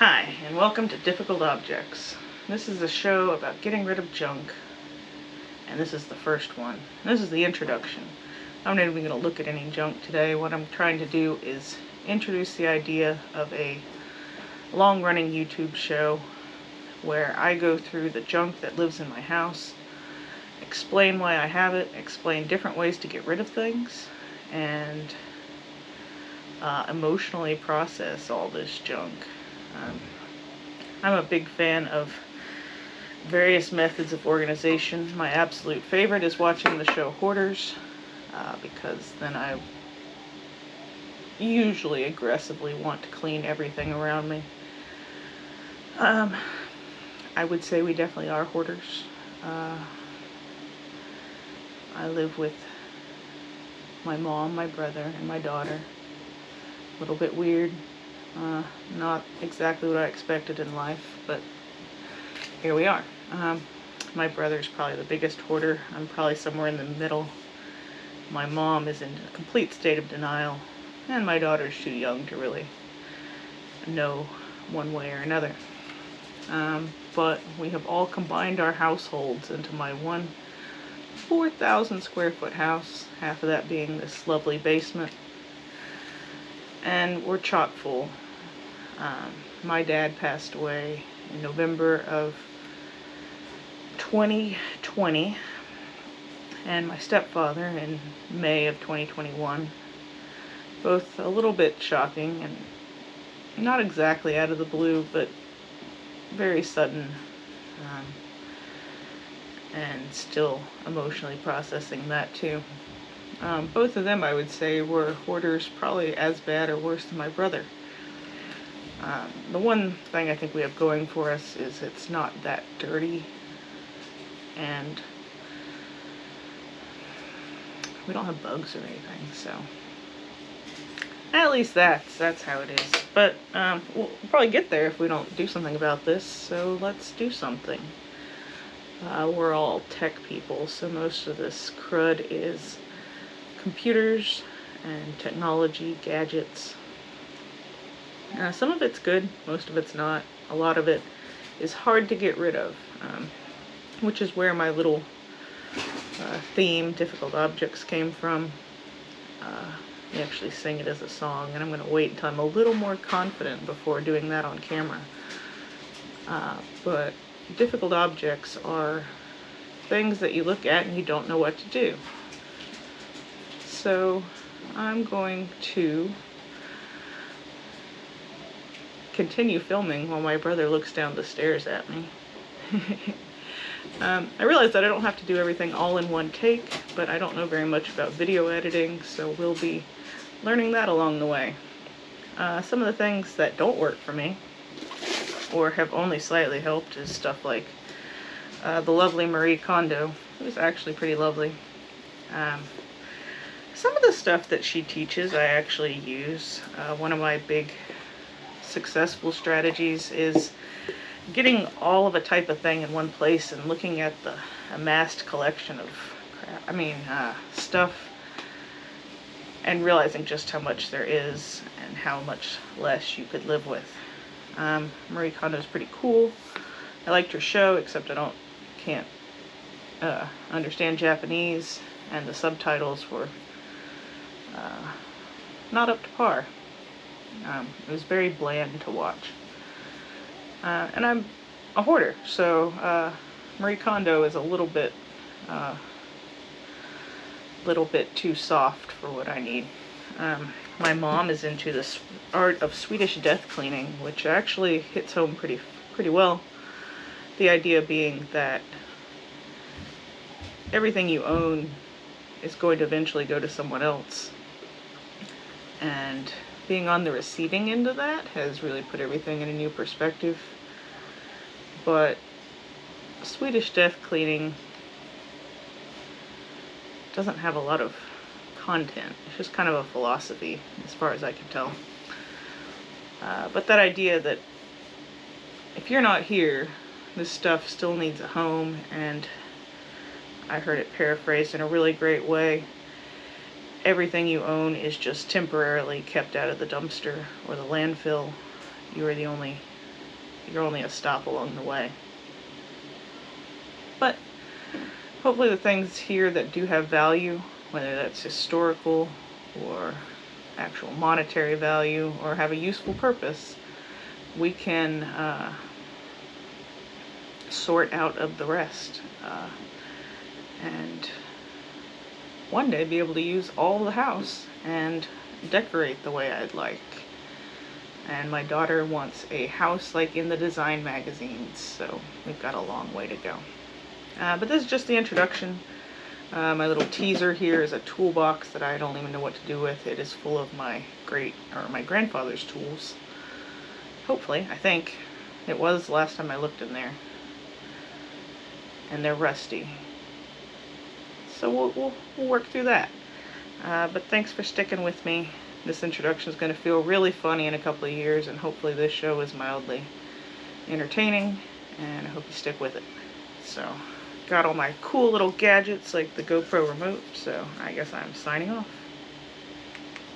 Hi, and welcome to Difficult Objects. This is a show about getting rid of junk, and this is the first one. This is the introduction. I'm not even going to look at any junk today. What I'm trying to do is introduce the idea of a long-running YouTube show where I go through the junk that lives in my house, explain why I have it, explain different ways to get rid of things, and emotionally process all this junk. I'm a big fan of various methods of organization. My absolute favorite is watching the show Hoarders, because then I usually aggressively want to clean everything around me. I would say we definitely are hoarders. I live with my mom, my brother, and my daughter. A little bit weird. Not exactly what I expected in life, but here we are. My brother's probably the biggest hoarder. I'm probably somewhere in the middle. My mom is in a complete state of denial, and my daughter's too young to really know one way or another. But we have all combined our households into my one 4,000 square foot house, half of that being this lovely basement. And we're chock full. My dad passed away in November of 2020, and my stepfather in May of 2021. Both a little bit shocking and not exactly out of the blue, but very sudden, and still emotionally processing that too. Both of them, I would say, were hoarders, probably as bad or worse than my brother. The one thing I think we have going for us is it's not that dirty, and we don't have bugs or anything, so at least that's how it is. But we'll probably get there if we don't do something about this, so let's do something. We're all tech people, so most of this crud is computers and technology, gadgets. Some of it's good, most of it's not. A lot of it is hard to get rid of, which is where my little theme, Difficult Objects, came from. We actually sing it as a song, and I'm going to wait until I'm a little more confident before doing that on camera. But difficult objects are things that you look at and you don't know what to do. So I'm going to continue filming while my brother looks down the stairs at me. I realize that I don't have to do everything all in one take, but I don't know very much about video editing, so we'll be learning that along the way. Some of the things that don't work for me, or have only slightly helped, is stuff like the lovely Marie Kondo, who's actually pretty lovely. Some of the stuff that she teaches I actually use. One of my big successful strategies is getting all of a type of thing in one place and looking at the amassed collection of stuff, and realizing just how much there is and how much less you could live with. Marie Kondo is pretty cool. I liked her show, except I can't understand Japanese, and the subtitles were not up to par. It was very bland to watch. And I'm a hoarder, so Marie Kondo is a little bit too soft for what I need. My mom is into this art of Swedish death cleaning, which actually hits home pretty well. The idea being that everything you own is going to eventually go to someone else, and being on the receiving end of that has really put everything in a new perspective. But Swedish death cleaning doesn't have a lot of content. It's just kind of a philosophy, as far as I can tell. But that idea that if you're not here, this stuff still needs a home, and I heard it paraphrased in a really great way. Everything you own is just temporarily kept out of the dumpster or the landfill. You are the only you're only a stop along the way. But hopefully the things here that do have value, whether that's historical or actual monetary value or have a useful purpose, we can sort out of the rest and one day be able to use all the house and decorate the way I'd like. And my daughter wants a house like in the design magazines, so we've got a long way to go. But this is just the introduction. My little teaser here is a toolbox that I don't even know what to do with. It is full of my grandfather's tools. Hopefully, I think. It was last time I looked in there. And they're rusty. So we'll work through that. But thanks for sticking with me. This introduction is going to feel really funny in a couple of years, and hopefully this show is mildly entertaining, and I hope you stick with it. So, got all my cool little gadgets like the GoPro remote, so I guess I'm signing off.